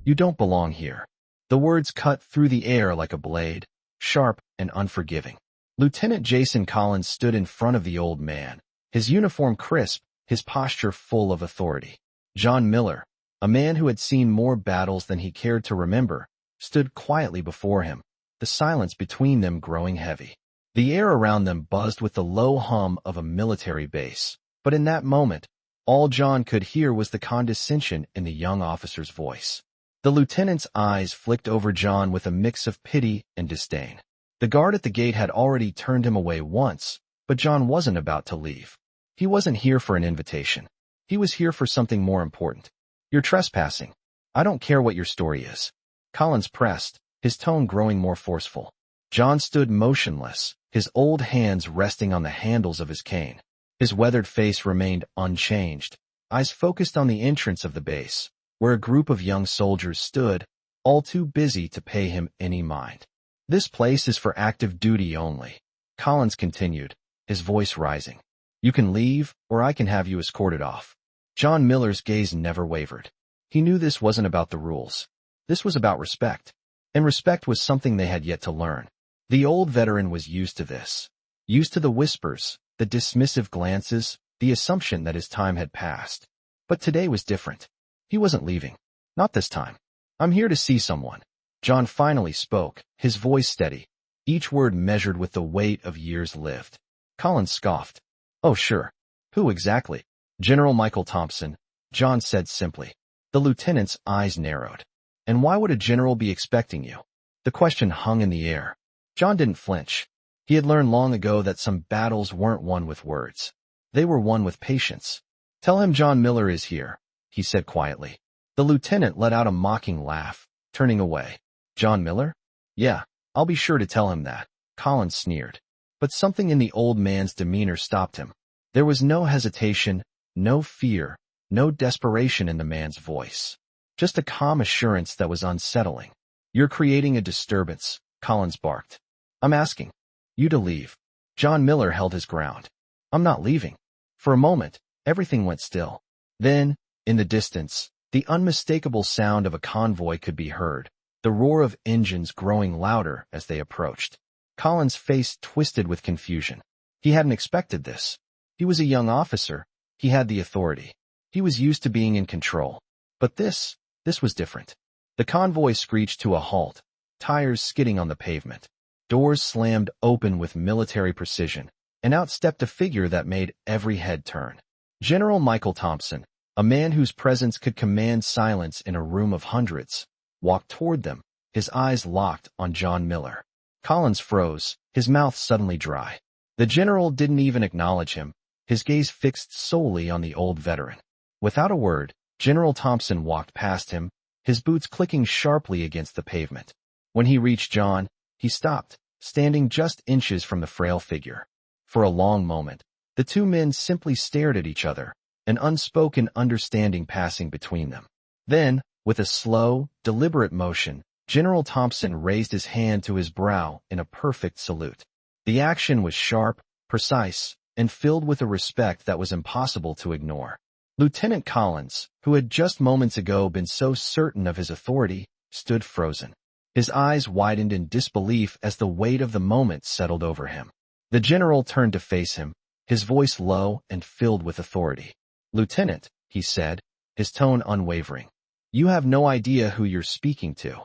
You don't belong here." The words cut through the air like a blade, sharp and unforgiving. Lieutenant Jason Collins stood in front of the old man, his uniform crisp, his posture full of authority. John Miller, a man who had seen more battles than he cared to remember, stood quietly before him, the silence between them growing heavy. The air around them buzzed with the low hum of a military base, but in that moment, all John could hear was the condescension in the young officer's voice. The lieutenant's eyes flicked over John with a mix of pity and disdain. The guard at the gate had already turned him away once, but John wasn't about to leave. He wasn't here for an invitation. He was here for something more important. "You're trespassing. I don't care what your story is." Collins pressed, his tone growing more forceful. John stood motionless, his old hands resting on the handles of his cane. His weathered face remained unchanged, eyes focused on the entrance of the base, where a group of young soldiers stood, all too busy to pay him any mind. "This place is for active duty only," Collins continued, his voice rising. "You can leave, or I can have you escorted off." John Miller's gaze never wavered. He knew this wasn't about the rules. This was about respect, and respect was something they had yet to learn. The old veteran was used to this, used to the whispers, the dismissive glances, the assumption that his time had passed. But today was different. He wasn't leaving. Not this time. "I'm here to see someone." John finally spoke, his voice steady, each word measured with the weight of years lived. Collins scoffed. "Oh, sure. Who exactly?" "General Michael Thompson," John said simply. The lieutenant's eyes narrowed. "And why would a general be expecting you?" The question hung in the air. John didn't flinch. He had learned long ago that some battles weren't won with words. They were won with patience. "Tell him John Miller is here," he said quietly. The lieutenant let out a mocking laugh, turning away. "John Miller? Yeah, I'll be sure to tell him that," Collins sneered. But something in the old man's demeanor stopped him. There was no hesitation, no fear, no desperation in the man's voice. Just a calm assurance that was unsettling. "You're creating a disturbance," Collins barked. "I'm asking you to leave." John Miller held his ground. "I'm not leaving." For a moment, everything went still. Then, in the distance, the unmistakable sound of a convoy could be heard, the roar of engines growing louder as they approached. Collins' face twisted with confusion. He hadn't expected this. He was a young officer. He had the authority. He was used to being in control. But this was different. The convoy screeched to a halt, tires skidding on the pavement. Doors slammed open with military precision, and out stepped a figure that made every head turn. General Michael Thompson, a man whose presence could command silence in a room of hundreds, walked toward them, his eyes locked on John Miller. Collins froze, his mouth suddenly dry. The general didn't even acknowledge him, his gaze fixed solely on the old veteran. Without a word, General Thompson walked past him, his boots clicking sharply against the pavement. When he reached John, he stopped, standing just inches from the frail figure. For a long moment, the two men simply stared at each other, an unspoken understanding passing between them. Then, with a slow, deliberate motion, General Thompson raised his hand to his brow in a perfect salute. The action was sharp, precise, and filled with a respect that was impossible to ignore. Lieutenant Collins, who had just moments ago been so certain of his authority, stood frozen. His eyes widened in disbelief as the weight of the moment settled over him. The general turned to face him, his voice low and filled with authority. "Lieutenant," he said, his tone unwavering, "you have no idea who you're speaking to."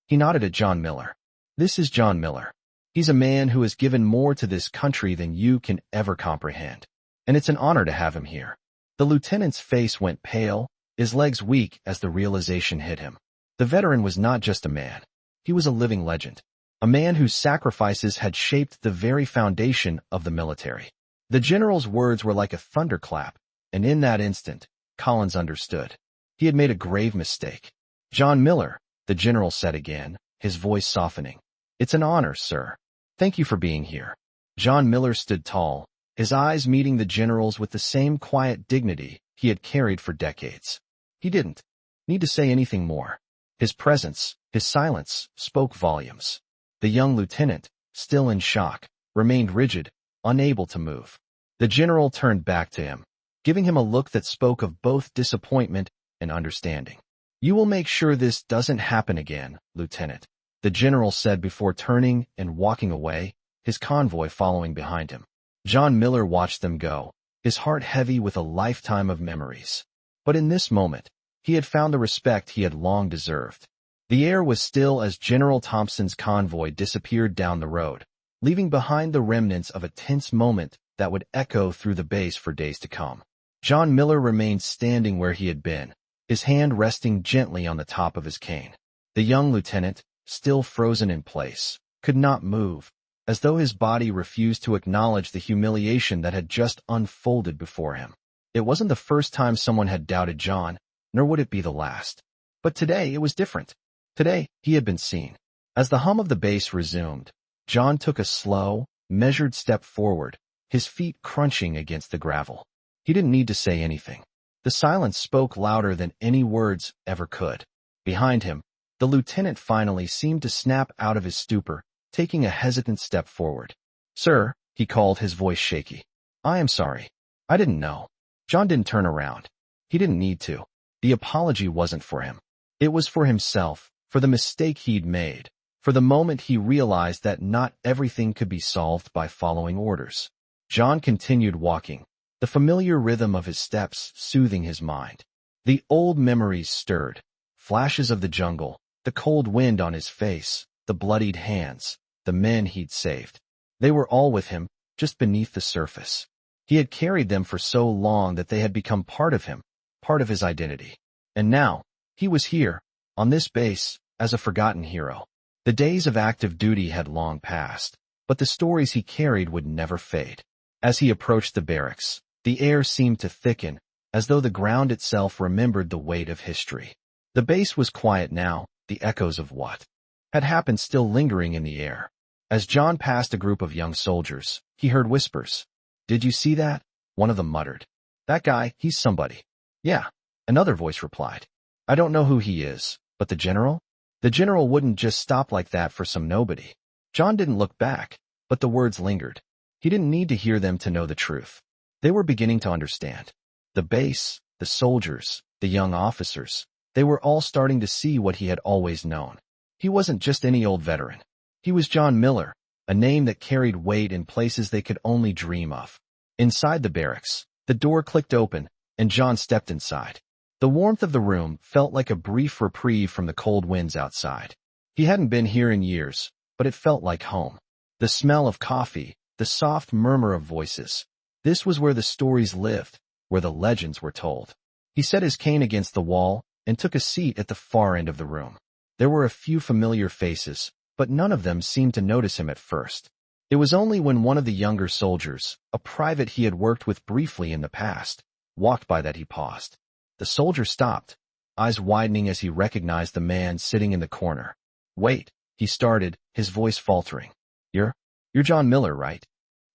He nodded at John Miller. "This is John Miller. He's a man who has given more to this country than you can ever comprehend. And it's an honor to have him here." The lieutenant's face went pale, his legs weak as the realization hit him. The veteran was not just a man. He was a living legend, a man whose sacrifices had shaped the very foundation of the military. The general's words were like a thunderclap, and in that instant, Collins understood. He had made a grave mistake. "John Miller," the general said again, his voice softening. "It's an honor, sir. Thank you for being here." John Miller stood tall, his eyes meeting the general's with the same quiet dignity he had carried for decades. He didn't need to say anything more. His presence, his silence, spoke volumes. The young lieutenant, still in shock, remained rigid, unable to move. The general turned back to him, giving him a look that spoke of both disappointment and understanding. "You will make sure this doesn't happen again, Lieutenant," the general said before turning and walking away, his convoy following behind him. John Miller watched them go, his heart heavy with a lifetime of memories. But in this moment, he had found the respect he had long deserved. The air was still as General Thompson's convoy disappeared down the road, leaving behind the remnants of a tense moment that would echo through the base for days to come. John Miller remained standing where he had been, his hand resting gently on the top of his cane. The young lieutenant, still frozen in place, could not move, as though his body refused to acknowledge the humiliation that had just unfolded before him. It wasn't the first time someone had doubted John, nor would it be the last. But today it was different. Today he had been seen. As the hum of the bass resumed, John took a slow, measured step forward, his feet crunching against the gravel. He didn't need to say anything. The silence spoke louder than any words ever could. Behind him, the lieutenant finally seemed to snap out of his stupor, taking a hesitant step forward. "Sir," he called, his voice shaky. "I am sorry. I didn't know." John didn't turn around. He didn't need to. The apology wasn't for him. It was for himself, for the mistake he'd made, for the moment he realized that not everything could be solved by following orders. John continued walking, the familiar rhythm of his steps soothing his mind. The old memories stirred, flashes of the jungle, the cold wind on his face, the bloodied hands, the men he'd saved. They were all with him, just beneath the surface. He had carried them for so long that they had become part of him, part of his identity. And now, he was here, on this base, as a forgotten hero. The days of active duty had long passed, but the stories he carried would never fade. As he approached the barracks, the air seemed to thicken, as though the ground itself remembered the weight of history. The base was quiet now, the echoes of what had happened still lingering in the air. As John passed a group of young soldiers, he heard whispers. "Did you see that?" one of them muttered. "That guy, he's somebody." "Yeah," another voice replied. "I don't know who he is, but the general?" The general wouldn't just stop like that for some nobody. John didn't look back, but the words lingered. He didn't need to hear them to know the truth. They were beginning to understand. The base, the soldiers, the young officers, they were all starting to see what he had always known. He wasn't just any old veteran. He was John Miller, a name that carried weight in places they could only dream of. Inside the barracks, the door clicked open, and John stepped inside. The warmth of the room felt like a brief reprieve from the cold winds outside. He hadn't been here in years, but it felt like home. The smell of coffee, the soft murmur of voices. This was where the stories lived, where the legends were told. He set his cane against the wall and took a seat at the far end of the room. There were a few familiar faces, but none of them seemed to notice him at first. It was only when one of the younger soldiers, a private he had worked with briefly in the past, walked by that he paused. The soldier stopped, eyes widening as he recognized the man sitting in the corner. "Wait," he started, his voice faltering. You're John Miller, right?"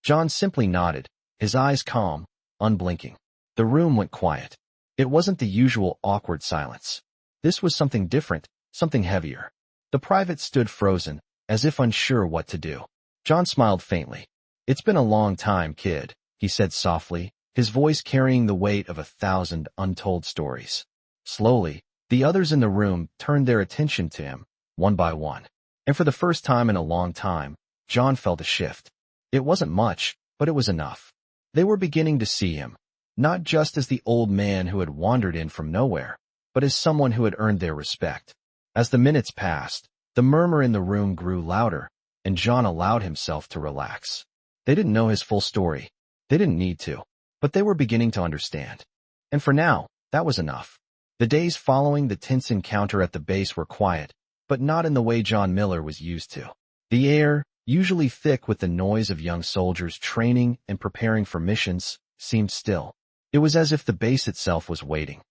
John simply nodded, his eyes calm, unblinking. The room went quiet. It wasn't the usual awkward silence. This was something different, something heavier. The private stood frozen, as if unsure what to do. John smiled faintly. "It's been a long time, kid," he said softly, his voice carrying the weight of 1,000 untold stories. Slowly, the others in the room turned their attention to him, one by one. And for the first time in a long time, John felt a shift. It wasn't much, but it was enough. They were beginning to see him, not just as the old man who had wandered in from nowhere, but as someone who had earned their respect. As the minutes passed, the murmur in the room grew louder, and John allowed himself to relax. They didn't know his full story. They didn't need to, but they were beginning to understand. And for now, that was enough. The days following the tense encounter at the base were quiet, but not in the way John Miller was used to. The air, usually thick with the noise of young soldiers training and preparing for missions, seemed still. It was as if the base itself was waiting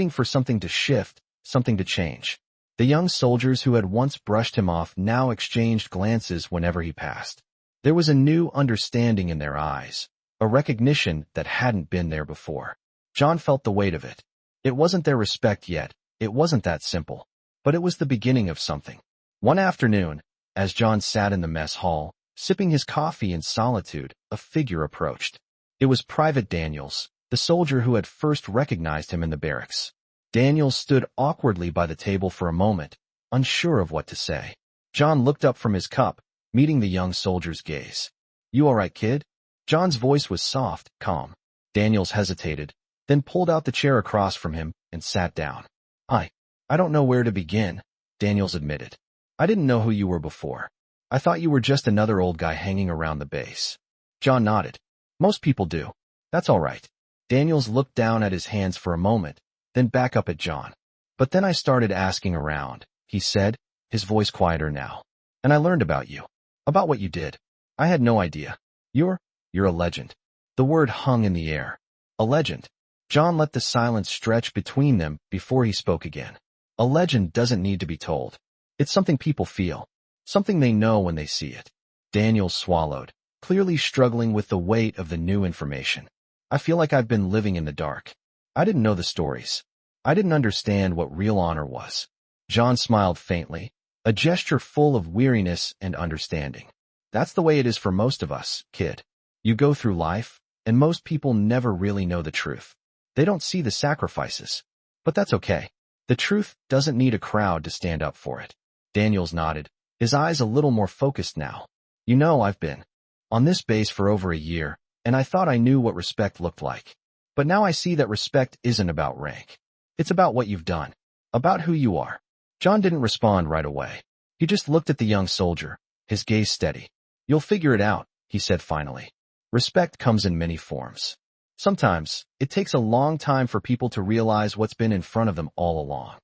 for something to shift, something to change. The young soldiers who had once brushed him off now exchanged glances whenever he passed. There was a new understanding in their eyes, a recognition that hadn't been there before. John felt the weight of it. It wasn't their respect yet, it wasn't that simple, but it was the beginning of something. One afternoon, as John sat in the mess hall, sipping his coffee in solitude, a figure approached. It was Private Daniels, the soldier who had first recognized him in the barracks. Daniel stood awkwardly by the table for a moment, unsure of what to say. John looked up from his cup, meeting the young soldier's gaze. "You all right, kid?" John's voice was soft, calm. Daniels hesitated, then pulled out the chair across from him and sat down. I don't know where to begin," Daniels admitted. "I didn't know who you were before. I thought you were just another old guy hanging around the base." John nodded. "Most people do. That's all right." Daniels looked down at his hands for a moment, then back up at John. "But then I started asking around," he said, his voice quieter now. "And I learned about you. About what you did. I had no idea. You're a legend." The word hung in the air. A legend. John let the silence stretch between them before he spoke again. A legend doesn't need to be told. It's something people feel. Something they know when they see it. Daniel swallowed, clearly struggling with the weight of the new information. "I feel like I've been living in the dark. I didn't know the stories. I didn't understand what real honor was." John smiled faintly, a gesture full of weariness and understanding. "That's the way it is for most of us, kid. You go through life, and most people never really know the truth. They don't see the sacrifices. But that's okay. The truth doesn't need a crowd to stand up for it." Daniels nodded, his eyes a little more focused now. "You know, I've been on this base for over a year, and I thought I knew what respect looked like. But now I see that respect isn't about rank. It's about what you've done. About who you are." John didn't respond right away. He just looked at the young soldier, his gaze steady. "You'll figure it out," he said finally. "Respect comes in many forms. Sometimes, it takes a long time for people to realize what's been in front of them all along."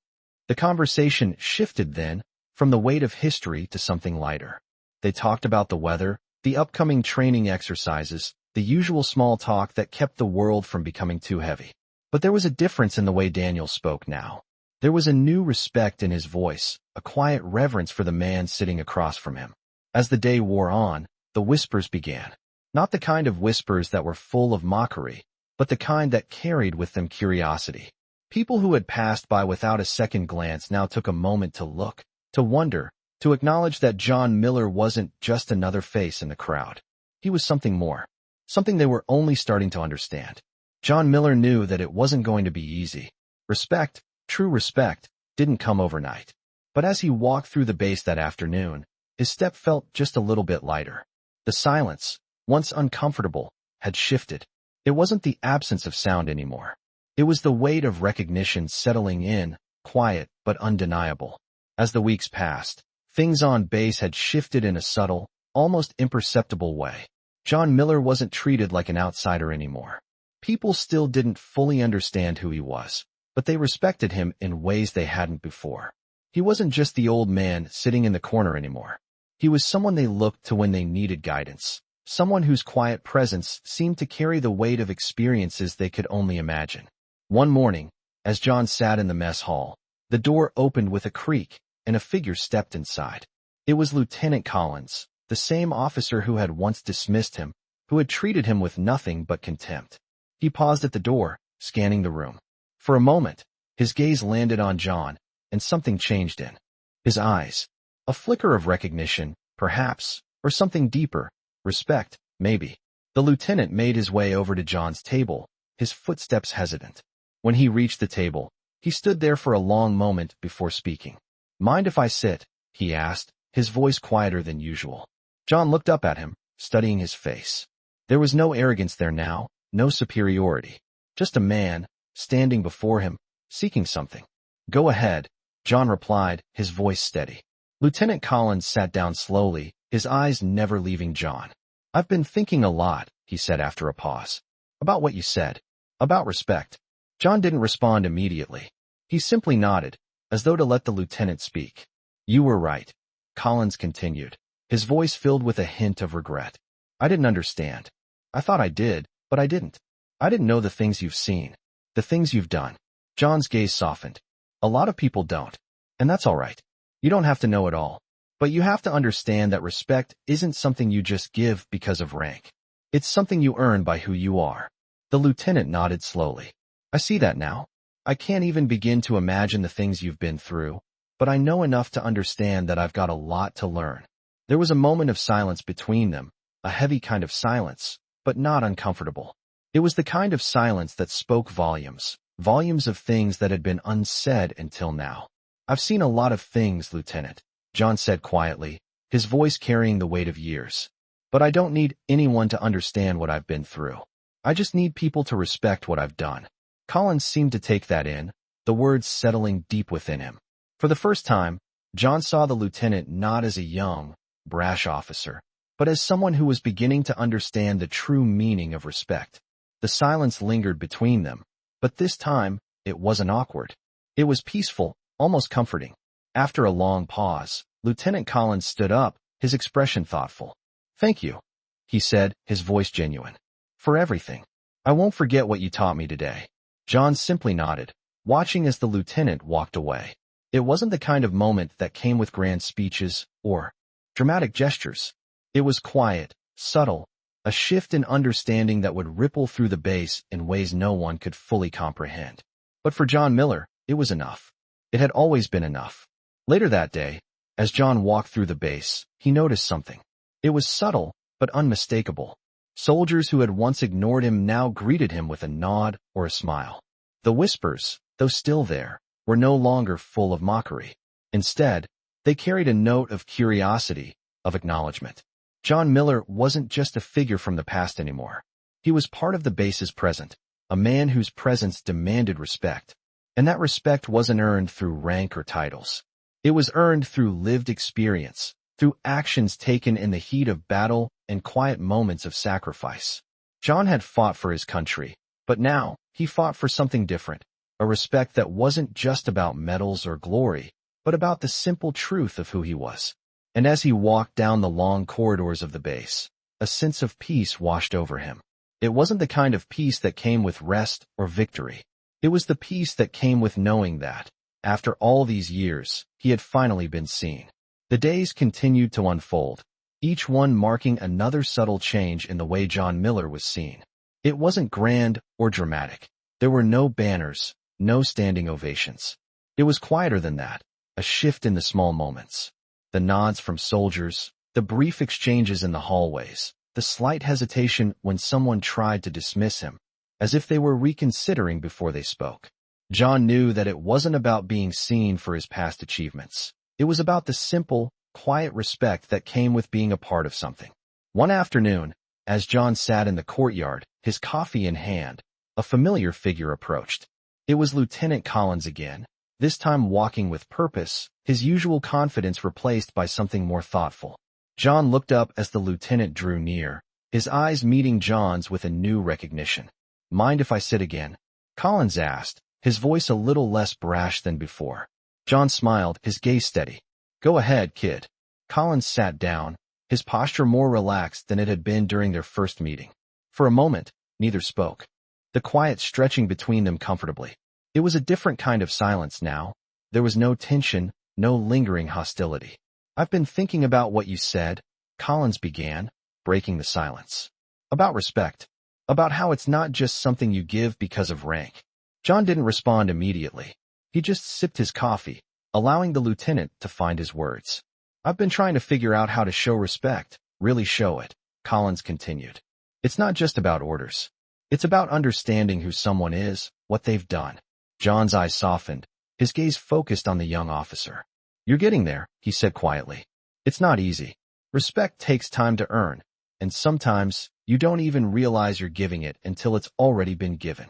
The conversation shifted then, from the weight of history to something lighter. They talked about the weather, the upcoming training exercises, the usual small talk that kept the world from becoming too heavy. But there was a difference in the way Daniel spoke now. There was a new respect in his voice, a quiet reverence for the man sitting across from him. As the day wore on, the whispers began. Not the kind of whispers that were full of mockery, but the kind that carried with them curiosity. People who had passed by without a second glance now took a moment to look, to wonder, to acknowledge that John Miller wasn't just another face in the crowd. He was something more, something they were only starting to understand. John Miller knew that it wasn't going to be easy. Respect, true respect, didn't come overnight. But as he walked through the base that afternoon, his step felt just a little bit lighter. The silence, once uncomfortable, had shifted. It wasn't the absence of sound anymore. It was the weight of recognition settling in, quiet but undeniable. As the weeks passed, things on base had shifted in a subtle, almost imperceptible way. John Miller wasn't treated like an outsider anymore. People still didn't fully understand who he was, but they respected him in ways they hadn't before. He wasn't just the old man sitting in the corner anymore. He was someone they looked to when they needed guidance, someone whose quiet presence seemed to carry the weight of experiences they could only imagine. One morning, as John sat in the mess hall, the door opened with a creak, and a figure stepped inside. It was Lieutenant Collins, the same officer who had once dismissed him, who had treated him with nothing but contempt. He paused at the door, scanning the room. For a moment, his gaze landed on John, and something changed in his eyes. A flicker of recognition, perhaps, or something deeper, respect, maybe. The lieutenant made his way over to John's table, his footsteps hesitant. When he reached the table, he stood there for a long moment before speaking. "Mind if I sit?" he asked, his voice quieter than usual. John looked up at him, studying his face. There was no arrogance there now, no superiority. Just a man, standing before him, seeking something. "Go ahead," John replied, his voice steady. Lieutenant Collins sat down slowly, his eyes never leaving John. "I've been thinking a lot," he said after a pause. "About what you said. About respect." John didn't respond immediately. He simply nodded, as though to let the lieutenant speak. "You were right," Collins continued, his voice filled with a hint of regret. "I didn't understand. I thought I did, but I didn't. I didn't know the things you've seen, the things you've done." John's gaze softened. "A lot of people don't, and that's all right. You don't have to know it all, but you have to understand that respect isn't something you just give because of rank. It's something you earn by who you are." The lieutenant nodded slowly. "I see that now. I can't even begin to imagine the things you've been through, but I know enough to understand that I've got a lot to learn." There was a moment of silence between them, a heavy kind of silence, but not uncomfortable. It was the kind of silence that spoke volumes, volumes of things that had been unsaid until now. "I've seen a lot of things, Lieutenant," John said quietly, his voice carrying the weight of years. "But I don't need anyone to understand what I've been through. I just need people to respect what I've done." Collins seemed to take that in, the words settling deep within him. For the first time, John saw the lieutenant not as a young, brash officer, but as someone who was beginning to understand the true meaning of respect. The silence lingered between them, but this time, it wasn't awkward. It was peaceful, almost comforting. After a long pause, Lieutenant Collins stood up, his expression thoughtful. "Thank you," he said, his voice genuine. "For everything. I won't forget what you taught me today." John simply nodded, watching as the lieutenant walked away. It wasn't the kind of moment that came with grand speeches or dramatic gestures. It was quiet, subtle, a shift in understanding that would ripple through the base in ways no one could fully comprehend. But for John Miller, it was enough. It had always been enough. Later that day, as John walked through the base, he noticed something. It was subtle, but unmistakable. Soldiers who had once ignored him now greeted him with a nod or a smile. The whispers, though still there, were no longer full of mockery. Instead, they carried a note of curiosity, of acknowledgement. John Miller wasn't just a figure from the past anymore. He was part of the base's present, a man whose presence demanded respect. And that respect wasn't earned through rank or titles. It was earned through lived experience, through actions taken in the heat of battle and quiet moments of sacrifice. John had fought for his country, but now he fought for something different, a respect that wasn't just about medals or glory, but about the simple truth of who he was. And as he walked down the long corridors of the base, a sense of peace washed over him. It wasn't the kind of peace that came with rest or victory. It was the peace that came with knowing that, after all these years, he had finally been seen. The days continued to unfold, each one marking another subtle change in the way John Miller was seen. It wasn't grand or dramatic. There were no banners, no standing ovations. It was quieter than that, a shift in the small moments. The nods from soldiers, the brief exchanges in the hallways, the slight hesitation when someone tried to dismiss him, as if they were reconsidering before they spoke. John knew that it wasn't about being seen for his past achievements. It was about the simple, quiet respect that came with being a part of something. One afternoon, as John sat in the courtyard, his coffee in hand, a familiar figure approached. It was Lieutenant Collins again, this time walking with purpose, his usual confidence replaced by something more thoughtful. John looked up as the lieutenant drew near, his eyes meeting John's with a new recognition. "Mind if I sit again?" Collins asked, his voice a little less brash than before. John smiled, his gaze steady. "Go ahead, kid." Collins sat down, his posture more relaxed than it had been during their first meeting. For a moment, neither spoke, the quiet stretching between them comfortably. It was a different kind of silence now. There was no tension, no lingering hostility. "I've been thinking about what you said," Collins began, breaking the silence. "About respect. About how it's not just something you give because of rank." John didn't respond immediately. He just sipped his coffee, allowing the lieutenant to find his words. "I've been trying to figure out how to show respect, really show it," Collins continued. "It's not just about orders. It's about understanding who someone is, what they've done." John's eyes softened, his gaze focused on the young officer. "You're getting there," he said quietly. "It's not easy. Respect takes time to earn, and sometimes you don't even realize you're giving it until it's already been given."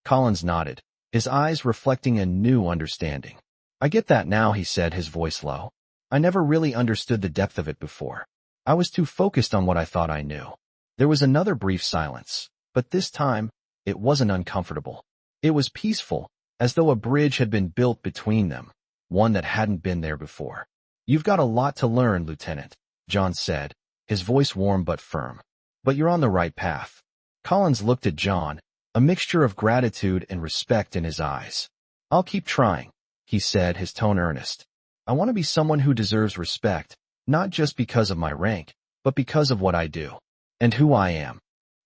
Collins nodded, his eyes reflecting a new understanding. "I get that now," he said, his voice low. "I never really understood the depth of it before. I was too focused on what I thought I knew." There was another brief silence, but this time, it wasn't uncomfortable. It was peaceful, as though a bridge had been built between them, one that hadn't been there before. "You've got a lot to learn, Lieutenant," John said, his voice warm but firm. "But you're on the right path." Collins looked at John, a mixture of gratitude and respect in his eyes. "I'll keep trying," he said, his tone earnest. "I want to be someone who deserves respect, not just because of my rank, but because of what I do, and who I am."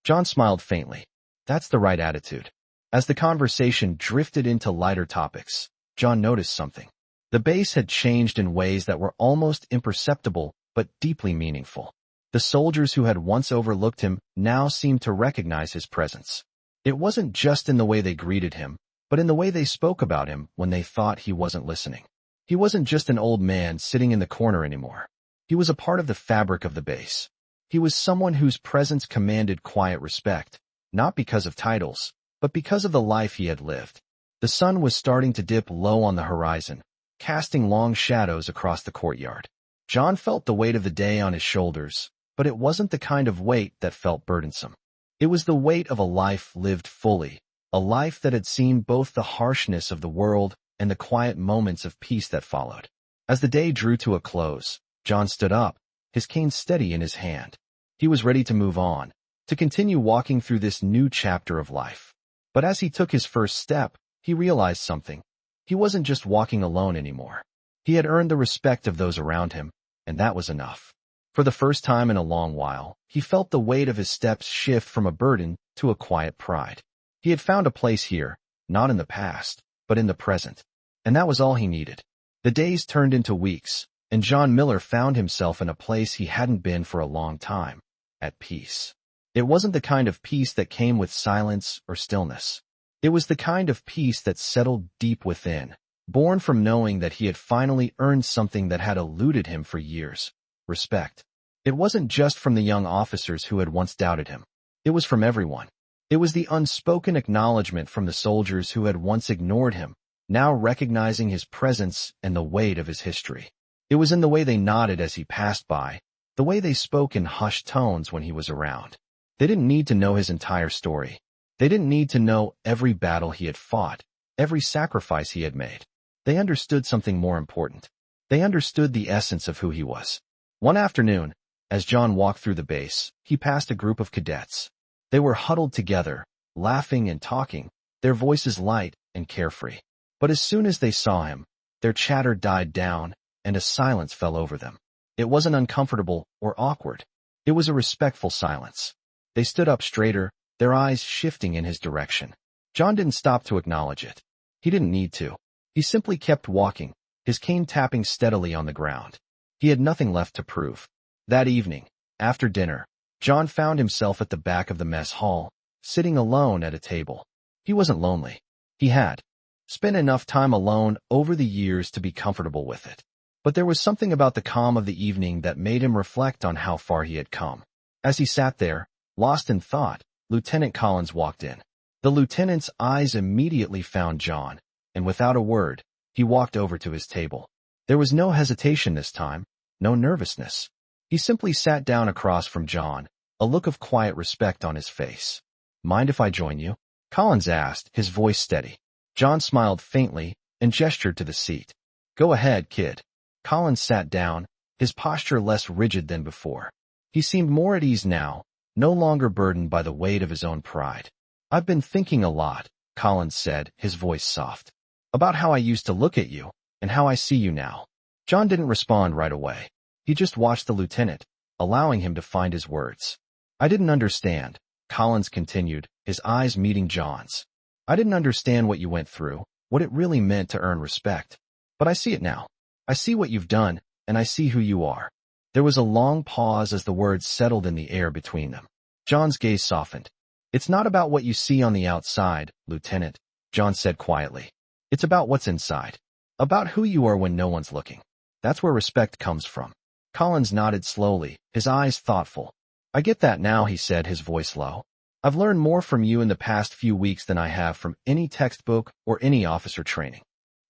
John smiled faintly. That's the right attitude. As the conversation drifted into lighter topics, John noticed something. The base had changed in ways that were almost imperceptible but deeply meaningful. The soldiers who had once overlooked him now seemed to recognize his presence. It wasn't just in the way they greeted him, but in the way they spoke about him when they thought he wasn't listening. He wasn't just an old man sitting in the corner anymore. He was a part of the fabric of the base. He was someone whose presence commanded quiet respect, not because of titles, but because of the life he had lived. The sun was starting to dip low on the horizon, casting long shadows across the courtyard. John felt the weight of the day on his shoulders, but it wasn't the kind of weight that felt burdensome. It was the weight of a life lived fully, a life that had seen both the harshness of the world and the quiet moments of peace that followed. As the day drew to a close, John stood up, his cane steady in his hand. He was ready to move on, to continue walking through this new chapter of life. But as he took his first step, he realized something. He wasn't just walking alone anymore. He had earned the respect of those around him, and that was enough. For the first time in a long while, he felt the weight of his steps shift from a burden to a quiet pride. He had found a place here, not in the past, but in the present. And that was all he needed. The days turned into weeks, and John Miller found himself in a place he hadn't been for a long time, at peace. It wasn't the kind of peace that came with silence or stillness. It was the kind of peace that settled deep within, born from knowing that he had finally earned something that had eluded him for years. Respect. It wasn't just from the young officers who had once doubted him. It was from everyone. It was the unspoken acknowledgement from the soldiers who had once ignored him, now recognizing his presence and the weight of his history. It was in the way they nodded as he passed by, the way they spoke in hushed tones when he was around. They didn't need to know his entire story. They didn't need to know every battle he had fought, every sacrifice he had made. They understood something more important. They understood the essence of who he was. One afternoon, as John walked through the base, he passed a group of cadets. They were huddled together, laughing and talking, their voices light and carefree. But as soon as they saw him, their chatter died down, and a silence fell over them. It wasn't uncomfortable or awkward. It was a respectful silence. They stood up straighter, their eyes shifting in his direction. John didn't stop to acknowledge it. He didn't need to. He simply kept walking, his cane tapping steadily on the ground. He had nothing left to prove. That evening, after dinner, John found himself at the back of the mess hall, sitting alone at a table. He wasn't lonely. He had spent enough time alone over the years to be comfortable with it. But there was something about the calm of the evening that made him reflect on how far he had come. As he sat there, lost in thought, Lieutenant Collins walked in. The lieutenant's eyes immediately found John, and without a word, he walked over to his table. There was no hesitation this time, no nervousness. He simply sat down across from John, a look of quiet respect on his face. "Mind if I join you?" Collins asked, his voice steady. John smiled faintly and gestured to the seat. "Go ahead, kid." Collins sat down, his posture less rigid than before. He seemed more at ease now, no longer burdened by the weight of his own pride. "I've been thinking a lot," Collins said, his voice soft, "about how I used to look at you, and how I see you now." John didn't respond right away. He just watched the lieutenant, allowing him to find his words. "I didn't understand," Collins continued, his eyes meeting John's. "I didn't understand what you went through, what it really meant to earn respect. But I see it now. I see what you've done, and I see who you are." There was a long pause as the words settled in the air between them. John's gaze softened. "It's not about what you see on the outside, Lieutenant," John said quietly. "It's about what's inside. About who you are when no one's looking. That's where respect comes from." Collins nodded slowly, his eyes thoughtful. "I get that now," he said, his voice low. "I've learned more from you in the past few weeks than I have from any textbook or any officer training."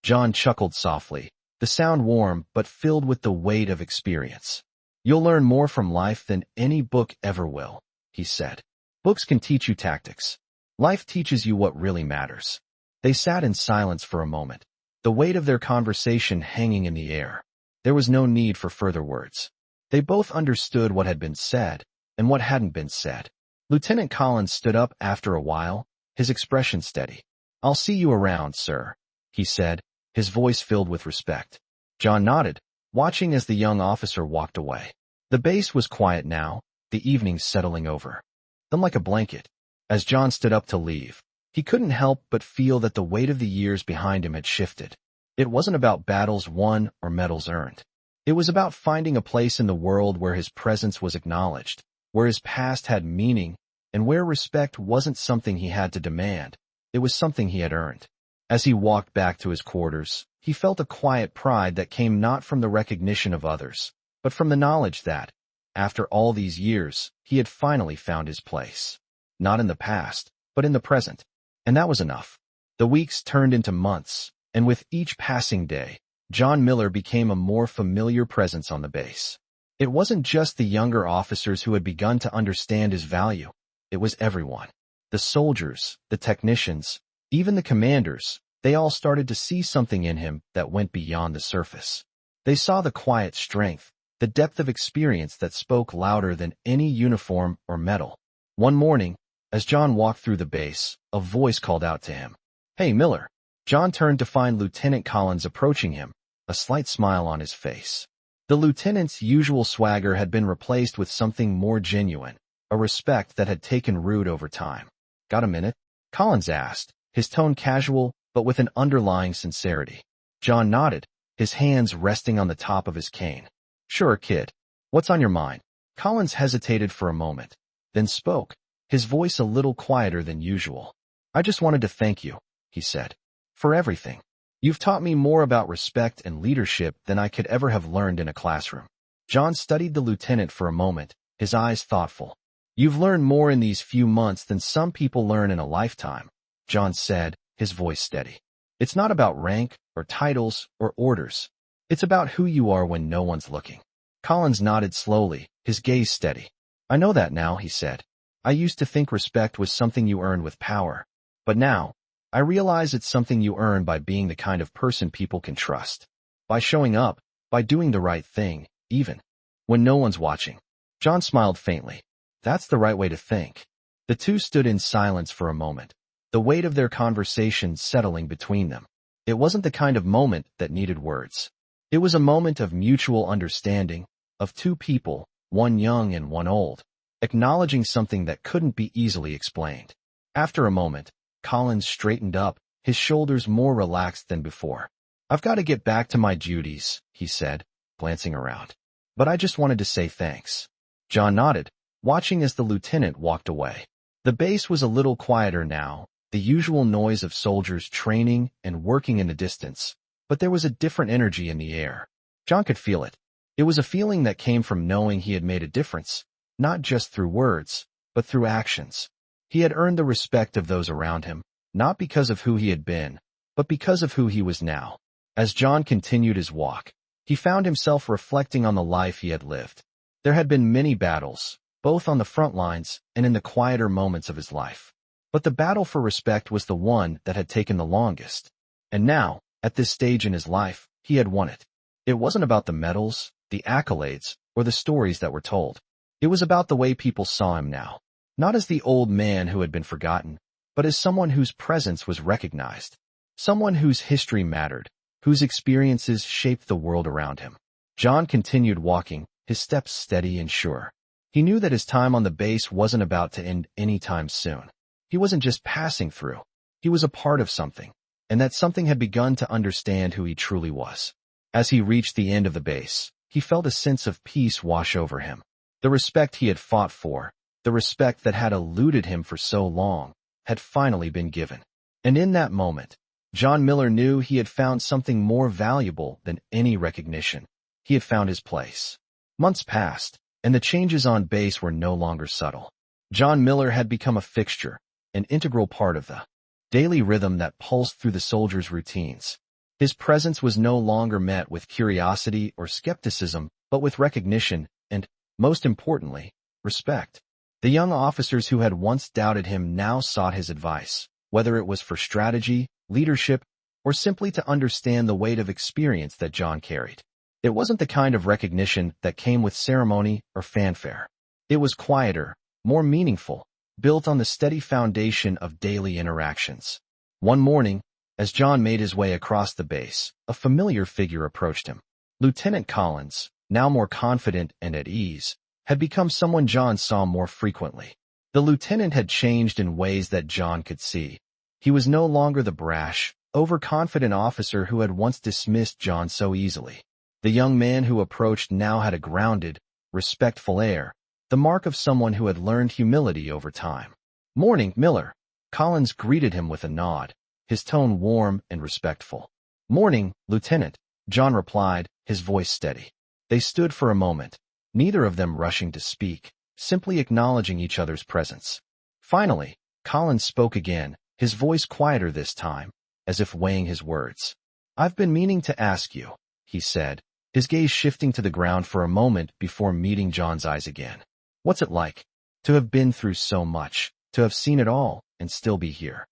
John chuckled softly, the sound warm but filled with the weight of experience. "You'll learn more from life than any book ever will," he said. "Books can teach you tactics. Life teaches you what really matters." They sat in silence for a moment, the weight of their conversation hanging in the air. There was no need for further words. They both understood what had been said and what hadn't been said. Lieutenant Collins stood up after a while, his expression steady. "I'll see you around, sir," he said, his voice filled with respect. John nodded, watching as the young officer walked away. The base was quiet now, the evening settling over them like a blanket. As John stood up to leave, he couldn't help but feel that the weight of the years behind him had shifted. It wasn't about battles won or medals earned. It was about finding a place in the world where his presence was acknowledged, where his past had meaning, and where respect wasn't something he had to demand, it was something he had earned. As he walked back to his quarters, he felt a quiet pride that came not from the recognition of others, but from the knowledge that, after all these years, he had finally found his place. Not in the past, but in the present. And that was enough. The weeks turned into months, and with each passing day, John Miller became a more familiar presence on the base. It wasn't just the younger officers who had begun to understand his value. It was everyone. The soldiers, the technicians, even the commanders, they all started to see something in him that went beyond the surface. They saw the quiet strength, the depth of experience that spoke louder than any uniform or medal. One morning, as John walked through the base, a voice called out to him. "Hey, Miller." John turned to find Lieutenant Collins approaching him, a slight smile on his face. The lieutenant's usual swagger had been replaced with something more genuine, a respect that had taken root over time. "Got a minute?" Collins asked, his tone casual but with an underlying sincerity. John nodded, his hands resting on the top of his cane. "Sure, kid. What's on your mind?" Collins hesitated for a moment, then spoke, his voice a little quieter than usual. "I just wanted to thank you," he said, "for everything. You've taught me more about respect and leadership than I could ever have learned in a classroom." John studied the lieutenant for a moment, his eyes thoughtful. "You've learned more in these few months than some people learn in a lifetime," John said, his voice steady. "It's not about rank or titles or orders. It's about who you are when no one's looking." Collins nodded slowly, his gaze steady. "I know that now," he said. "I used to think respect was something you earned with power. But now, I realize it's something you earn by being the kind of person people can trust. By showing up, by doing the right thing, even when no one's watching." John smiled faintly. "That's the right way to think." The two stood in silence for a moment, the weight of their conversation settling between them. It wasn't the kind of moment that needed words. It was a moment of mutual understanding, of two people, one young and one old, acknowledging something that couldn't be easily explained. After a moment, Collins straightened up, his shoulders more relaxed than before. "I've got to get back to my duties," he said, glancing around. "But I just wanted to say thanks." John nodded, watching as the lieutenant walked away. The base was a little quieter now, the usual noise of soldiers training and working in the distance, but there was a different energy in the air. John could feel it. It was a feeling that came from knowing he had made a difference, not just through words, but through actions. He had earned the respect of those around him, not because of who he had been, but because of who he was now. As John continued his walk, he found himself reflecting on the life he had lived. There had been many battles, both on the front lines and in the quieter moments of his life. But the battle for respect was the one that had taken the longest. And now, at this stage in his life, he had won it. It wasn't about the medals, the accolades, or the stories that were told. It was about the way people saw him now. Not as the old man who had been forgotten, but as someone whose presence was recognized. Someone whose history mattered, whose experiences shaped the world around him. John continued walking, his steps steady and sure. He knew that his time on the base wasn't about to end anytime soon. He wasn't just passing through. He was a part of something, and that something had begun to understand who he truly was. As he reached the end of the base, he felt a sense of peace wash over him. The respect he had fought for, the respect that had eluded him for so long, had finally been given. And in that moment, John Miller knew he had found something more valuable than any recognition. He had found his place. Months passed, and the changes on base were no longer subtle. John Miller had become a fixture, an integral part of the daily rhythm that pulsed through the soldiers' routines. His presence was no longer met with curiosity or skepticism, but with recognition and, most importantly, respect. The young officers who had once doubted him now sought his advice, whether it was for strategy, leadership, or simply to understand the weight of experience that John carried. It wasn't the kind of recognition that came with ceremony or fanfare. It was quieter, more meaningful, built on the steady foundation of daily interactions. One morning, as John made his way across the base, a familiar figure approached him. Lieutenant Collins, now more confident and at ease, had become someone John saw more frequently. The lieutenant had changed in ways that John could see. He was no longer the brash, overconfident officer who had once dismissed John so easily. The young man who approached now had a grounded, respectful air, the mark of someone who had learned humility over time. "Morning, Miller." Collins greeted him with a nod, his tone warm and respectful. "Morning, Lieutenant," John replied, his voice steady. They stood for a moment, neither of them rushing to speak, simply acknowledging each other's presence. Finally, Collins spoke again, his voice quieter this time, as if weighing his words. "I've been meaning to ask you," he said, his gaze shifting to the ground for a moment before meeting John's eyes again. "What's it like to have been through so much, to have seen it all, and still be here?"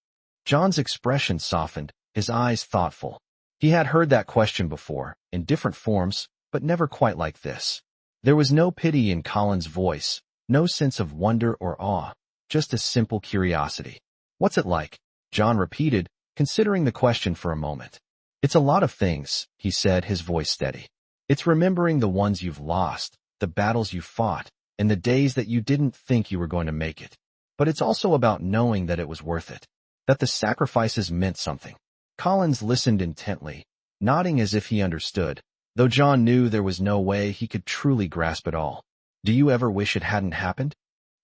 John's expression softened, his eyes thoughtful. He had heard that question before, in different forms, but never quite like this. There was no pity in Collins' voice, no sense of wonder or awe, just a simple curiosity. "What's it like?" John repeated, considering the question for a moment. "It's a lot of things," he said, his voice steady. "It's remembering the ones you've lost, the battles you fought, and the days that you didn't think you were going to make it. But it's also about knowing that it was worth it, that the sacrifices meant something." Collins listened intently, nodding as if he understood, though John knew there was no way he could truly grasp it all. "Do you ever wish it hadn't happened?"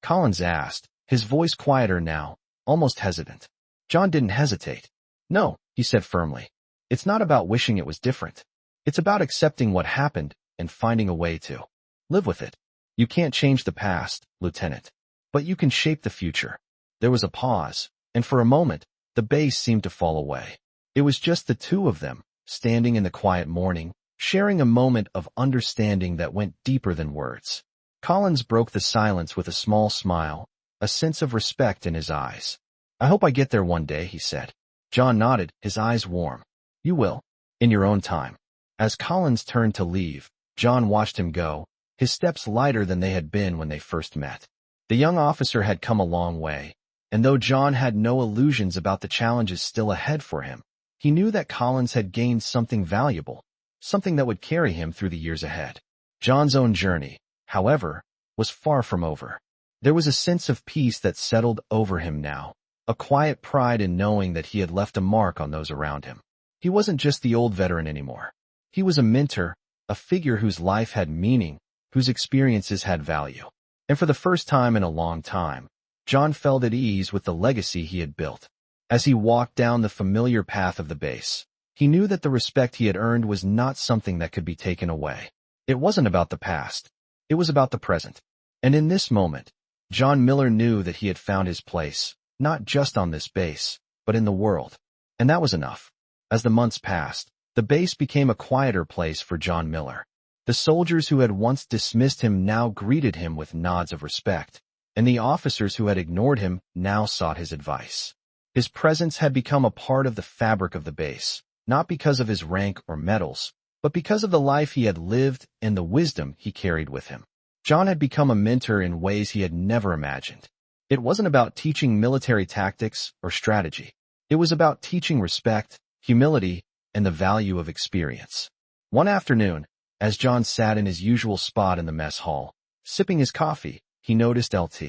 Collins asked, his voice quieter now, almost hesitant. John didn't hesitate. "No," he said firmly. "It's not about wishing it was different. It's about accepting what happened and finding a way to live with it. You can't change the past, Lieutenant, but you can shape the future." There was a pause, and for a moment, the bass seemed to fall away. It was just the two of them, standing in the quiet morning, sharing a moment of understanding that went deeper than words. Collins broke the silence with a small smile, a sense of respect in his eyes. "I hope I get there one day," he said. John nodded, his eyes warm. "You will, in your own time." As Collins turned to leave, John watched him go, his steps lighter than they had been when they first met. The young officer had come a long way, and though John had no illusions about the challenges still ahead for him, he knew that Collins had gained something valuable, something that would carry him through the years ahead. John's own journey, however, was far from over. There was a sense of peace that settled over him now, a quiet pride in knowing that he had left a mark on those around him. He wasn't just the old veteran anymore. He was a mentor, a figure whose life had meaning, whose experiences had value. And for the first time in a long time, John felt at ease with the legacy he had built. As he walked down the familiar path of the base, he knew that the respect he had earned was not something that could be taken away. It wasn't about the past. It was about the present. And in this moment, John Miller knew that he had found his place, not just on this base, but in the world. And that was enough. As the months passed, the base became a quieter place for John Miller. The soldiers who had once dismissed him now greeted him with nods of respect, and the officers who had ignored him now sought his advice. His presence had become a part of the fabric of the base, not because of his rank or medals, but because of the life he had lived and the wisdom he carried with him. John had become a mentor in ways he had never imagined. It wasn't about teaching military tactics or strategy. It was about teaching respect, humility, and the value of experience. One afternoon, as John sat in his usual spot in the mess hall, sipping his coffee, he noticed Lt.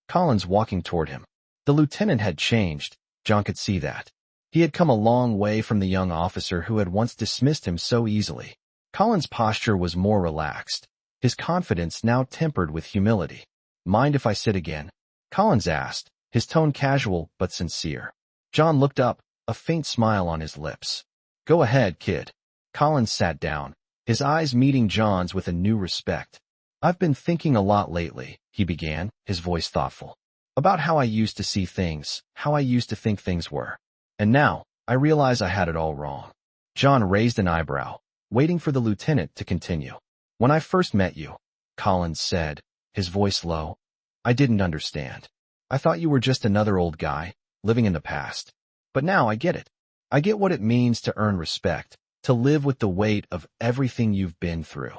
Collins walking toward him. The lieutenant had changed, John could see that. He had come a long way from the young officer who had once dismissed him so easily. Collins' posture was more relaxed, his confidence now tempered with humility. "Mind if I sit again?" Collins asked, his tone casual but sincere. John looked up, a faint smile on his lips. "Go ahead, kid." Collins sat down, his eyes meeting John's with a new respect. "I've been thinking a lot lately," he began, his voice thoughtful, "about how I used to see things, how I used to think things were. And now, I realize I had it all wrong." John raised an eyebrow, waiting for the lieutenant to continue. "When I first met you," Collins said, his voice low, "I didn't understand. I thought you were just another old guy, living in the past. But now I get it. I get what it means to earn respect, to live with the weight of everything you've been through."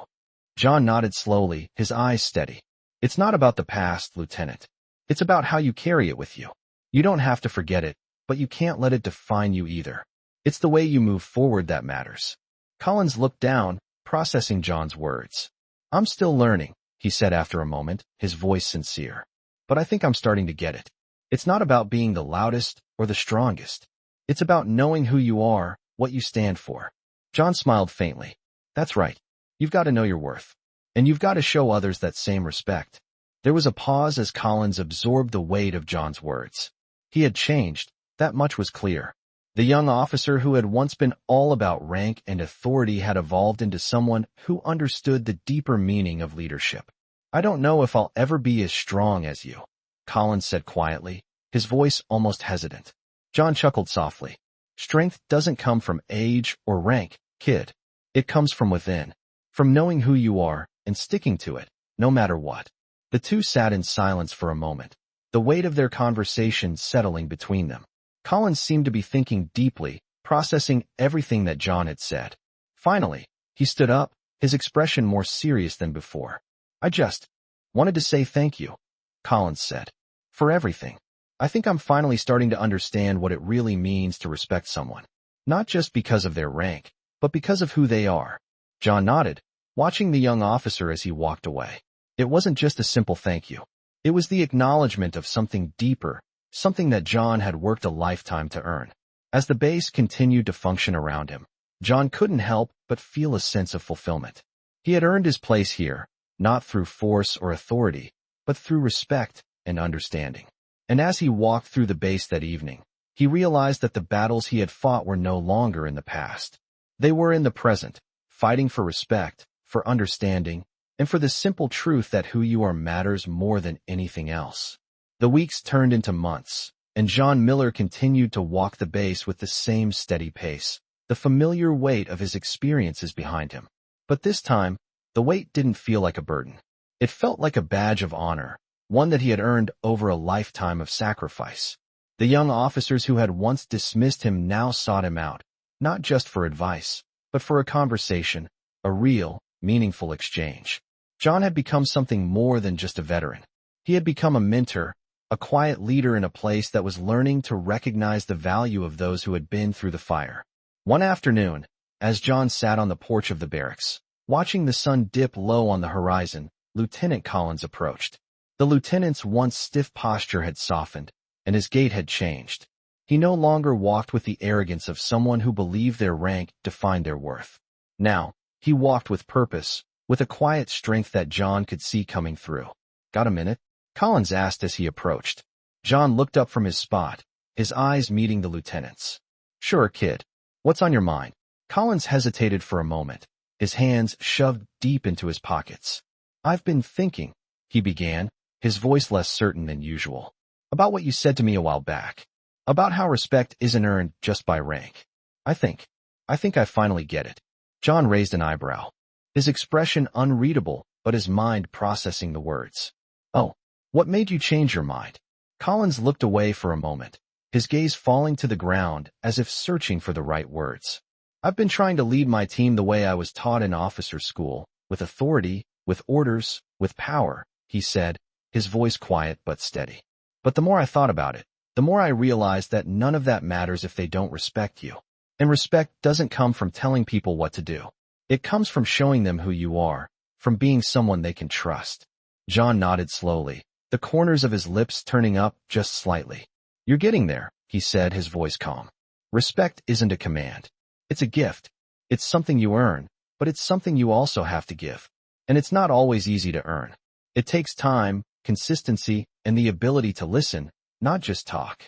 John nodded slowly, his eyes steady. "It's not about the past, Lieutenant. It's about how you carry it with you. You don't have to forget it, but you can't let it define you either. It's the way you move forward that matters." Collins looked down, processing John's words. "I'm still learning," he said after a moment, his voice sincere. "But I think I'm starting to get it. It's not about being the loudest or the strongest. It's about knowing who you are, what you stand for." John smiled faintly. "That's right. You've got to know your worth. And you've got to show others that same respect." There was a pause as Collins absorbed the weight of John's words. He had changed, that much was clear. The young officer who had once been all about rank and authority had evolved into someone who understood the deeper meaning of leadership. "I don't know if I'll ever be as strong as you," Collins said quietly, his voice almost hesitant. John chuckled softly. "Strength doesn't come from age or rank, kid. It comes from within, from knowing who you are and sticking to it, no matter what." The two sat in silence for a moment, the weight of their conversation settling between them. Collins seemed to be thinking deeply, processing everything that John had said. Finally, he stood up, his expression more serious than before. "I just wanted to say thank you," Collins said, "for everything. I think I'm finally starting to understand what it really means to respect someone, not just because of their rank, but because of who they are." John nodded, watching the young officer as he walked away. It wasn't just a simple thank you. It was the acknowledgement of something deeper, something that John had worked a lifetime to earn. As the base continued to function around him, John couldn't help but feel a sense of fulfillment. He had earned his place here, not through force or authority, but through respect and understanding. And as he walked through the base that evening, he realized that the battles he had fought were no longer in the past. They were in the present, fighting for respect, for understanding, and for the simple truth that who you are matters more than anything else. The weeks turned into months, and John Miller continued to walk the base with the same steady pace, the familiar weight of his experiences behind him. But this time, the weight didn't feel like a burden. It felt like a badge of honor, one that he had earned over a lifetime of sacrifice. The young officers who had once dismissed him now sought him out, not just for advice, but for a conversation, a real, meaningful exchange. John had become something more than just a veteran. He had become a mentor, a quiet leader in a place that was learning to recognize the value of those who had been through the fire. One afternoon, as John sat on the porch of the barracks, watching the sun dip low on the horizon, Lieutenant Collins approached. The lieutenant's once stiff posture had softened, and his gait had changed. He no longer walked with the arrogance of someone who believed their rank defined their worth. Now, he walked with purpose, with a quiet strength that John could see coming through. "Got a minute?" Collins asked as he approached. John looked up from his spot, his eyes meeting the lieutenant's. "Sure, kid. What's on your mind?" Collins hesitated for a moment, his hands shoved deep into his pockets. "I've been thinking," he began, his voice less certain than usual, "about what you said to me a while back, about how respect isn't earned just by rank. I think I finally get it." John raised an eyebrow, his expression unreadable, but his mind processing the words. "Oh, what made you change your mind?" Collins looked away for a moment, his gaze falling to the ground as if searching for the right words. "I've been trying to lead my team the way I was taught in officer school, with authority, with orders, with power," he said, his voice quiet but steady. "But the more I thought about it, the more I realized that none of that matters if they don't respect you. And respect doesn't come from telling people what to do. It comes from showing them who you are, from being someone they can trust." John nodded slowly, the corners of his lips turning up just slightly. "You're getting there," he said, his voice calm. "Respect isn't a command. It's a gift. It's something you earn, but it's something you also have to give. And it's not always easy to earn. It takes time, consistency, and the ability to listen, not just talk."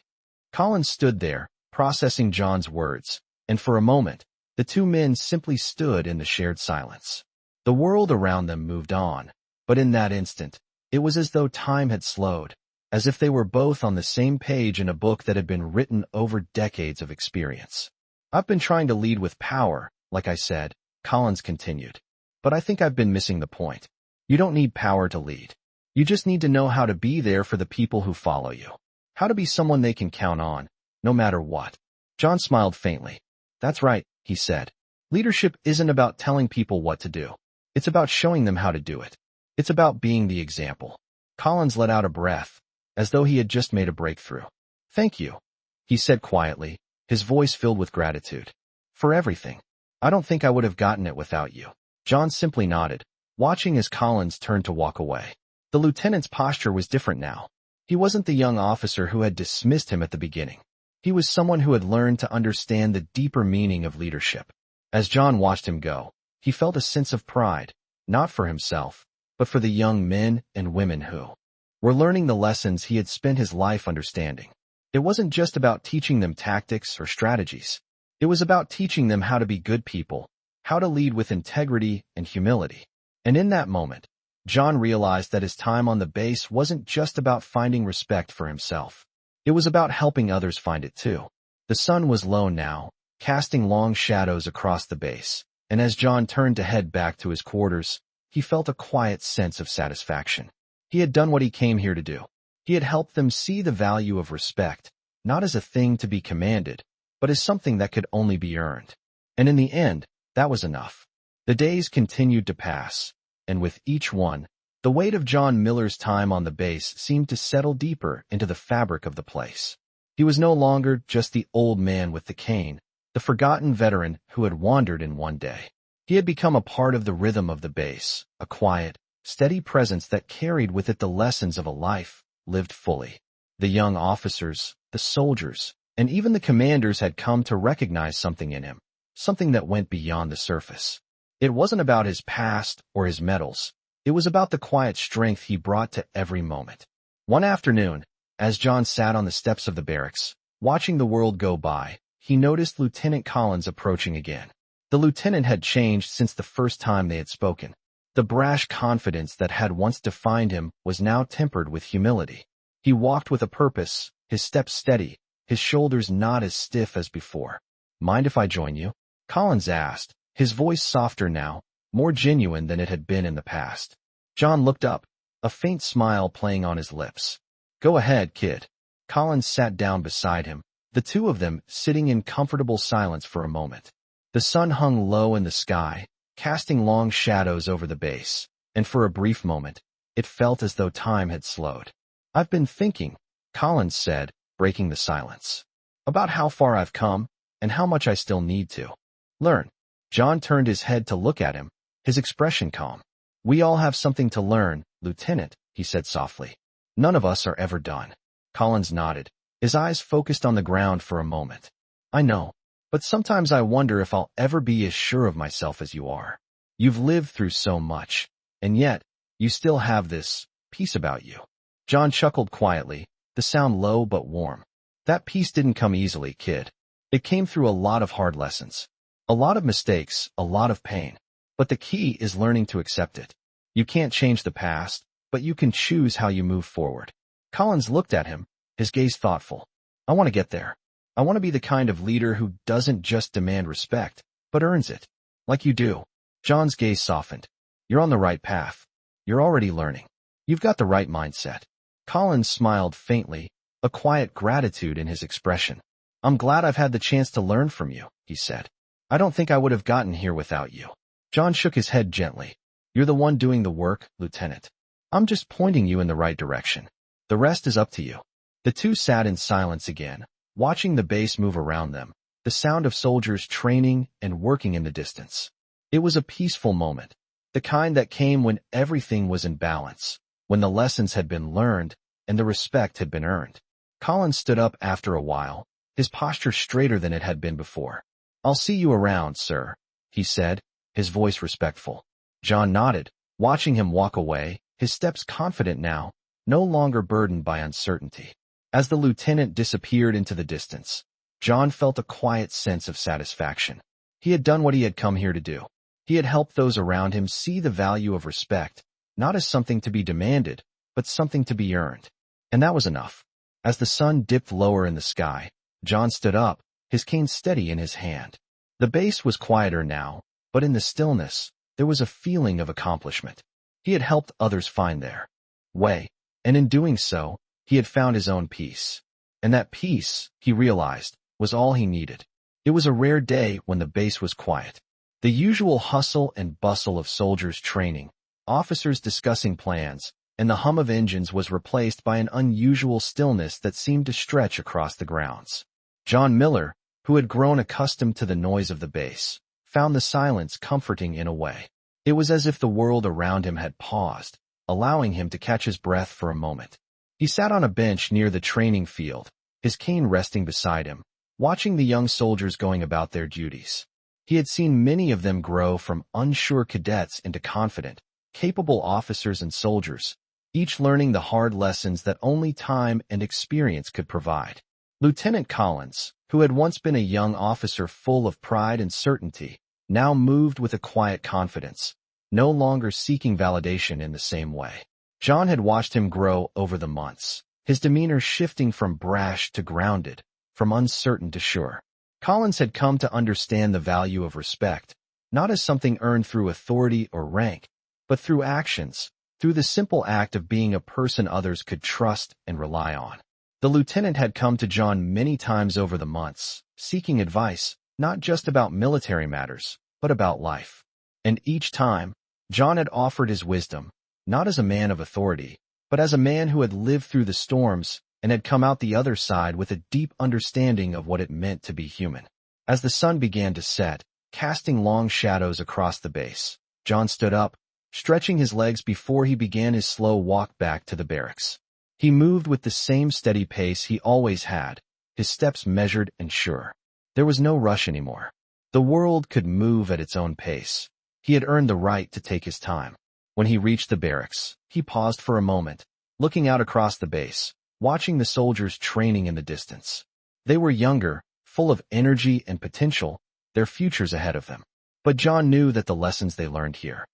Collins stood there, processing John's words, and for a moment, the two men simply stood in the shared silence. The world around them moved on, but in that instant, it was as though time had slowed, as if they were both on the same page in a book that had been written over decades of experience. "I've been trying to lead with power, like I said," Collins continued, "but I think I've been missing the point. You don't need power to lead. You just need to know how to be there for the people who follow you. How to be someone they can count on, no matter what." John smiled faintly. "That's right," he said. "Leadership isn't about telling people what to do. It's about showing them how to do it. It's about being the example." Collins let out a breath, as though he had just made a breakthrough. "Thank you," he said quietly, his voice filled with gratitude. "For everything. I don't think I would have gotten it without you." John simply nodded, watching as Collins turned to walk away. The lieutenant's posture was different now. He wasn't the young officer who had dismissed him at the beginning. He was someone who had learned to understand the deeper meaning of leadership. As John watched him go, he felt a sense of pride, not for himself, but for the young men and women who were learning the lessons he had spent his life understanding. It wasn't just about teaching them tactics or strategies. It was about teaching them how to be good people, how to lead with integrity and humility. And in that moment, John realized that his time on the base wasn't just about finding respect for himself. It was about helping others find it too. The sun was low now, casting long shadows across the base, and as John turned to head back to his quarters, he felt a quiet sense of satisfaction. He had done what he came here to do. He had helped them see the value of respect, not as a thing to be commanded, but as something that could only be earned. And in the end, that was enough. The days continued to pass, and with each one, the weight of John Miller's time on the base seemed to settle deeper into the fabric of the place. He was no longer just the old man with the cane, the forgotten veteran who had wandered in one day. He had become a part of the rhythm of the base, a quiet, steady presence that carried with it the lessons of a life lived fully. The young officers, the soldiers, and even the commanders had come to recognize something in him, something that went beyond the surface. It wasn't about his past or his medals. It was about the quiet strength he brought to every moment. One afternoon, as John sat on the steps of the barracks, watching the world go by, he noticed Lieutenant Collins approaching again. The lieutenant had changed since the first time they had spoken. The brash confidence that had once defined him was now tempered with humility. He walked with a purpose, his steps steady, his shoulders not as stiff as before. "Mind if I join you?" Collins asked, his voice softer now, more genuine than it had been in the past. John looked up, a faint smile playing on his lips. "Go ahead, kid." Collins sat down beside him, the two of them sitting in comfortable silence for a moment. The sun hung low in the sky, casting long shadows over the base, and for a brief moment, it felt as though time had slowed. "I've been thinking," Collins said, breaking the silence, "about how far I've come, and how much I still need to learn." John turned his head to look at him, his expression calm. "We all have something to learn, Lieutenant," he said softly. "None of us are ever done." Collins nodded, his eyes focused on the ground for a moment. "I know, but sometimes I wonder if I'll ever be as sure of myself as you are. You've lived through so much, and yet, you still have this peace about you." John chuckled quietly, the sound low but warm. "That peace didn't come easily, kid. It came through a lot of hard lessons. A lot of mistakes, a lot of pain. But the key is learning to accept it. You can't change the past, but you can choose how you move forward." Collins looked at him, his gaze thoughtful. "I want to get there. I want to be the kind of leader who doesn't just demand respect, but earns it. Like you do." John's gaze softened. "You're on the right path. You're already learning. You've got the right mindset." Collins smiled faintly, a quiet gratitude in his expression. "I'm glad I've had the chance to learn from you," he said. "I don't think I would have gotten here without you." John shook his head gently. "You're the one doing the work, Lieutenant. I'm just pointing you in the right direction. The rest is up to you." The two sat in silence again, watching the base move around them, the sound of soldiers training and working in the distance. It was a peaceful moment, the kind that came when everything was in balance, when the lessons had been learned and the respect had been earned. Collins stood up after a while, his posture straighter than it had been before. "I'll see you around, sir," he said, his voice respectful. John nodded, watching him walk away, his steps confident now, no longer burdened by uncertainty. As the lieutenant disappeared into the distance, John felt a quiet sense of satisfaction. He had done what he had come here to do. He had helped those around him see the value of respect, not as something to be demanded, but something to be earned. And that was enough. As the sun dipped lower in the sky, John stood up, his cane steady in his hand. The base was quieter now, but in the stillness, there was a feeling of accomplishment. He had helped others find their way, and in doing so, he had found his own peace. And that peace, he realized, was all he needed. It was a rare day when the base was quiet. The usual hustle and bustle of soldiers training, officers discussing plans, and the hum of engines was replaced by an unusual stillness that seemed to stretch across the grounds. John Miller, who had grown accustomed to the noise of the base, found the silence comforting in a way. It was as if the world around him had paused, allowing him to catch his breath for a moment. He sat on a bench near the training field, his cane resting beside him, watching the young soldiers going about their duties. He had seen many of them grow from unsure cadets into confident, capable officers and soldiers, each learning the hard lessons that only time and experience could provide. Lieutenant Collins, who had once been a young officer full of pride and certainty, now moved with a quiet confidence, no longer seeking validation in the same way. John had watched him grow over the months, his demeanor shifting from brash to grounded, from uncertain to sure. Collins had come to understand the value of respect, not as something earned through authority or rank, but through actions, through the simple act of being a person others could trust and rely on. The lieutenant had come to John many times over the months, seeking advice, not just about military matters, but about life. And each time, John had offered his wisdom, not as a man of authority, but as a man who had lived through the storms and had come out the other side with a deep understanding of what it meant to be human. As the sun began to set, casting long shadows across the base, John stood up, stretching his legs before he began his slow walk back to the barracks. He moved with the same steady pace he always had, his steps measured and sure. There was no rush anymore. The world could move at its own pace. He had earned the right to take his time. When he reached the barracks, he paused for a moment, looking out across the base, watching the soldiers training in the distance. They were younger, full of energy and potential, their futures ahead of them. But John knew that the lessons they learned here,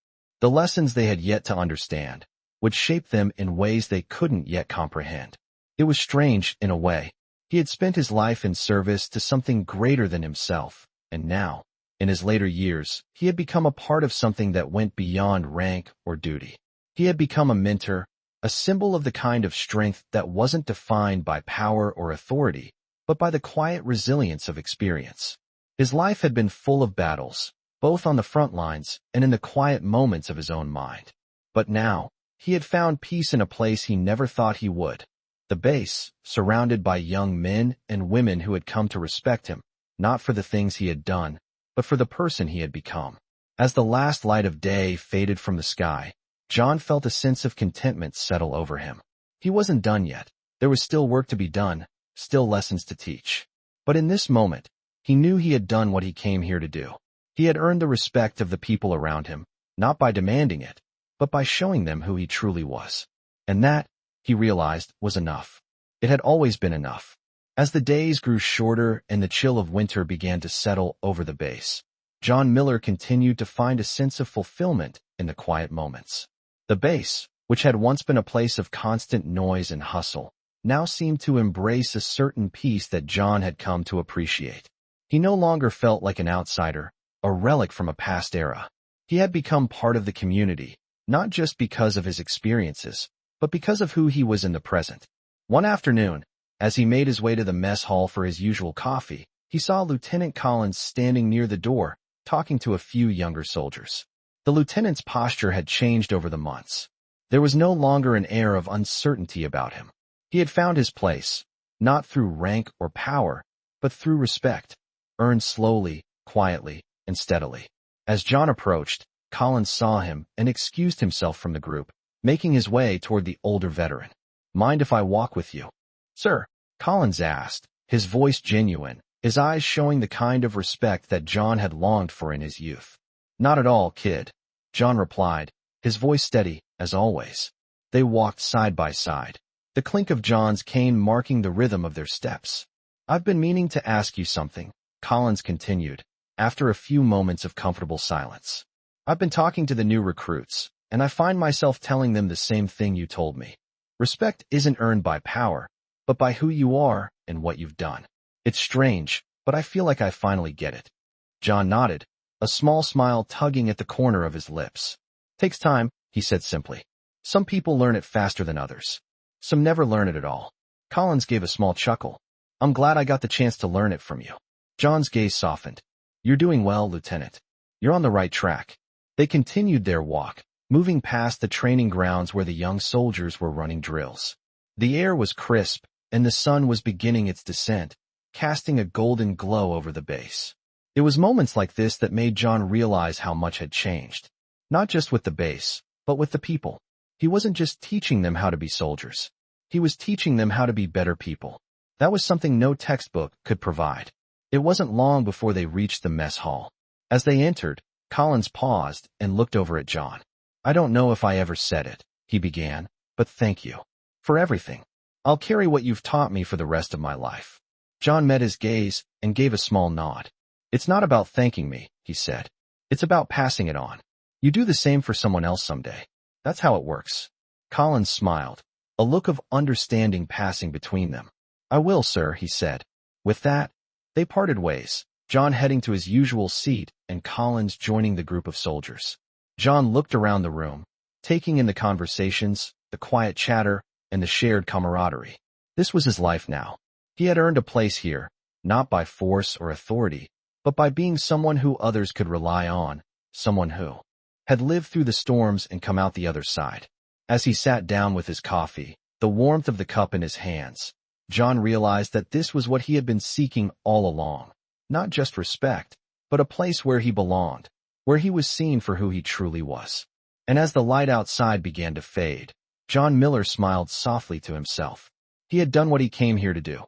the lessons they had yet to understand, would shape them in ways they couldn't yet comprehend. It was strange, in a way. He had spent his life in service to something greater than himself, and now, in his later years, he had become a part of something that went beyond rank or duty. He had become a mentor, a symbol of the kind of strength that wasn't defined by power or authority, but by the quiet resilience of experience. His life had been full of battles, both on the front lines and in the quiet moments of his own mind. But now, he had found peace in a place he never thought he would. The base, surrounded by young men and women who had come to respect him, not for the things he had done, but for the person he had become. As the last light of day faded from the sky, John felt a sense of contentment settle over him. He wasn't done yet. There was still work to be done, still lessons to teach. But in this moment, he knew he had done what he came here to do. He had earned the respect of the people around him, not by demanding it, but by showing them who he truly was. And that, he realized, was enough. It had always been enough. As the days grew shorter and the chill of winter began to settle over the base, John Miller continued to find a sense of fulfillment in the quiet moments. The base, which had once been a place of constant noise and hustle, now seemed to embrace a certain peace that John had come to appreciate. He no longer felt like an outsider, a relic from a past era. He had become part of the community, not just because of his experiences, but because of who he was in the present. One afternoon, as he made his way to the mess hall for his usual coffee, he saw Lieutenant Collins standing near the door, talking to a few younger soldiers. The lieutenant's posture had changed over the months. There was no longer an air of uncertainty about him. He had found his place, not through rank or power, but through respect, earned slowly, quietly, and steadily. As John approached, Collins saw him and excused himself from the group, making his way toward the older veteran. "Mind if I walk with you?" "Sir," Collins asked, his voice genuine, his eyes showing the kind of respect that John had longed for in his youth. "Not at all, kid," John replied, his voice steady, as always. They walked side by side, the clink of John's cane marking the rhythm of their steps. "I've been meaning to ask you something," Collins continued, after a few moments of comfortable silence. "I've been talking to the new recruits, and I find myself telling them the same thing you told me. Respect isn't earned by power, but by who you are and what you've done. It's strange, but I feel like I finally get it." John nodded, a small smile tugging at the corner of his lips. "Takes time," he said simply. "Some people learn it faster than others. Some never learn it at all." Collins gave a small chuckle. "I'm glad I got the chance to learn it from you." John's gaze softened. "You're doing well, Lieutenant. You're on the right track." They continued their walk, moving past the training grounds where the young soldiers were running drills. The air was crisp, and the sun was beginning its descent, casting a golden glow over the base. It was moments like this that made John realize how much had changed. Not just with the base, but with the people. He wasn't just teaching them how to be soldiers. He was teaching them how to be better people. That was something no textbook could provide. It wasn't long before they reached the mess hall. As they entered, Collins paused and looked over at John. "I don't know if I ever said it," he began, "but thank you. For everything. I'll carry what you've taught me for the rest of my life." John met his gaze and gave a small nod. It's not about thanking me, he said. It's about passing it on. You do the same for someone else someday. That's how it works. Collins smiled, a look of understanding passing between them. I will, sir, he said. With that, they parted ways, John heading to his usual seat and Collins joining the group of soldiers. John looked around the room, taking in the conversations, the quiet chatter, and the shared camaraderie. This was his life now. He had earned a place here, not by force or authority, but by being someone who others could rely on, someone who had lived through the storms and come out the other side. As he sat down with his coffee, the warmth of the cup in his hands, John realized that this was what he had been seeking all along. Not just respect, but a place where he belonged, where he was seen for who he truly was. And as the light outside began to fade, John Miller smiled softly to himself. He had done what he came here to do.